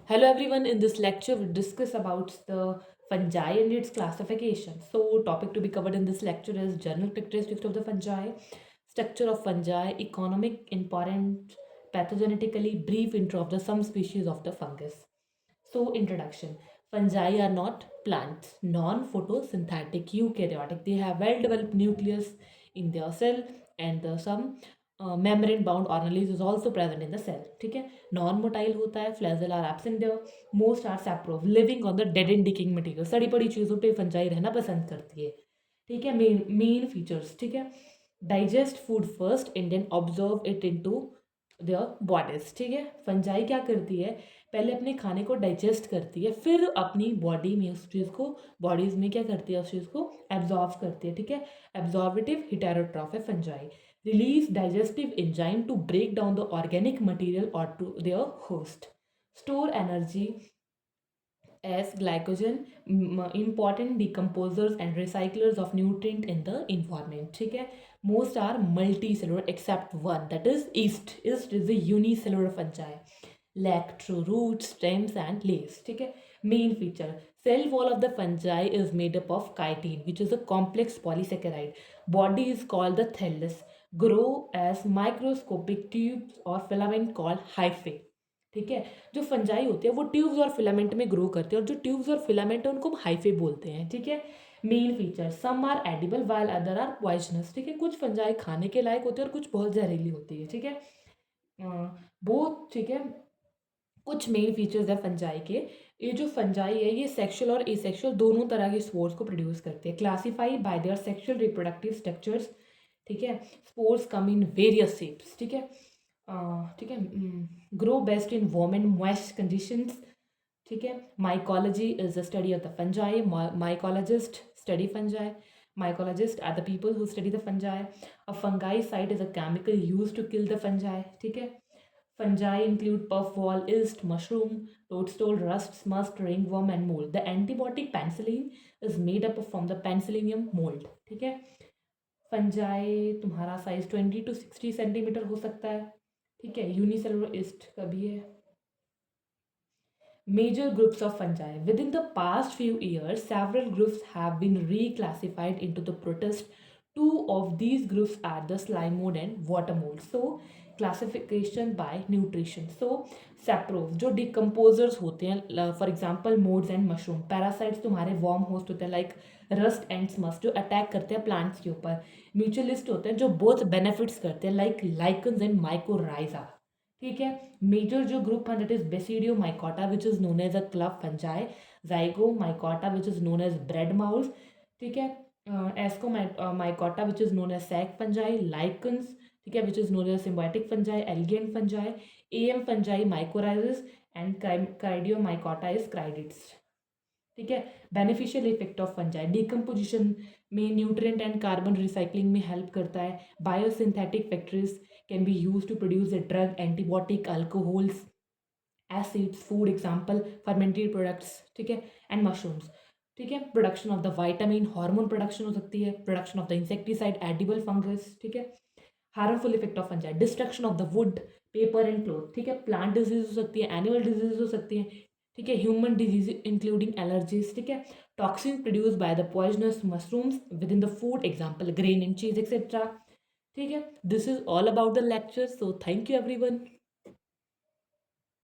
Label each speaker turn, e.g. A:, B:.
A: Hello everyone, in this lecture we discuss about the fungi and its classification. So topic to be covered in this lecture is general characteristics of the fungi, structure of fungi, economic important, pathogenetically brief intro of the some species of the fungus. So introduction. Fungi are not plants, non-photosynthetic, eukaryotic. They have well-developed nucleus in their cell and some membrane bound organelles is also present in the cell. ठीक है, non motile होता है, flagella are absent there, most are saprobe, living on the dead and decaying material. सड़ी पड़ी चीज़ों पे fungi रहना पसंद करती है. ठीक है, मेन फीचर्स. ठीक है, digest food first and then observe it into their bodies. ठीक है, फंजाई क्या करती है, पहले अपने खाने को डाइजेस्ट करती है, फिर अपनी बॉडी में उस चीज़ को, बॉडीज में क्या करती है, उस चीज़ को एब्जॉर्व करती है. ठीक है, एब्जॉर्वेटिव हिटेरोट्रॉफ है fungi. Release digestive enzyme to break down the organic material or to their host. Store energy as glycogen, important decomposers and recyclers of nutrient in the environment. ठीक है, most are multicellular except one, that is yeast. Yeast is a unicellular fungi. Lack true roots, stems and leaves. ठीक है, main feature, cell wall of the fungi is made up of chitin, which is a complex polysaccharide. Body is called the thallus. Grow as microscopic tubes or filament called hyphae. ठीक है, जो fungi होते हैं वो tubes और filament में grow करते हैं, और जो ट्यूब्स और फिलामेंट है उनको हम हाइफे बोलते हैं. ठीक है, main feature, some are edible while other are poisonous. ठीक है, कुछ फंजाई खाने के लायक होते हैं और कुछ बहुत जहरीली होती है. ठीक है, बहुत. ठीक है, कुछ मेन फीचर्स है फंजाई के. ये जो फंजाई है ये सेक्सुअल और एसेक्सुअल दोनों तरह के स्पोर्स को प्रोड्यूस करते हैं. Classify bye their sexual reproductive structures. ठीक है, spores come in various shapes. ठीक है, ठीक है, grow best in warm and moist conditions. ठीक है, mycology is the study of the fungi. Mycologist study fungi. Mycologists are the people who study the fungi. A fungicide is a chemical used to kill the fungi. ठीक है, fungi include puffball, yeast, mushroom, toadstool, rust, must, ringworm and mold. The antibiotic penicillin is made up from the penicillium mold. ठीक है, fungi तुम्हारा size 20 to 60 centimetre हो सकता है. ठीक है, यूनिसेलुलर ईस्ट का भी है. Major groups of fungi. Within the past few years, several groups have been reclassified into the protist. Two of these groups are the slime mold and water mold. So, classification by nutrition. So, saprove जो decomposers होते हैं, for example modes and mushroom. Parasites तुम्हारे warm host होते हैं like rust and must जो attack करते हैं plants के ऊपर. Mutualist होते हैं जो both benefits करते हैं like lichens and mycorrhiza. ठीक है, मेजर जो ग्रुप है that is basidiomycota which is known as a club fungi. Zygomycota which is known as bread mould. ठीक है, ascomycota which is known as sac fungi. Lichens, ठीक है, which is known as symbiotic fungi, elegant fungi. M fungi mycorrhizae and chytridiomycota is chytrids. ठीक है, beneficial effect of fungi, decomposition में nutrient and carbon recycling में help करता है. Biosynthetic factories can be use to produce a drug, antibiotic, alcohols, acids, food example fermented products. ठीक है, and mushrooms. ठीक है, production of the vitamin, hormone production हो सकती है, production of the insecticide, edible fungus. ठीक है, harmful effect of fungi, destruction of the wood, paper and cloth. ठीक है, प्लांट डिजीज हो सकती है, एनिमल डिजीज हो सकती है. ठीक है, ह्यूमन डिजीज इंक्लूडिंग एलर्जीज. ठीक है, toxin produce by the poisonous mushrooms with in the food example grain and चीज एक्सेट्रा. ठीक है, this is all about the lecture. So thank you everyone.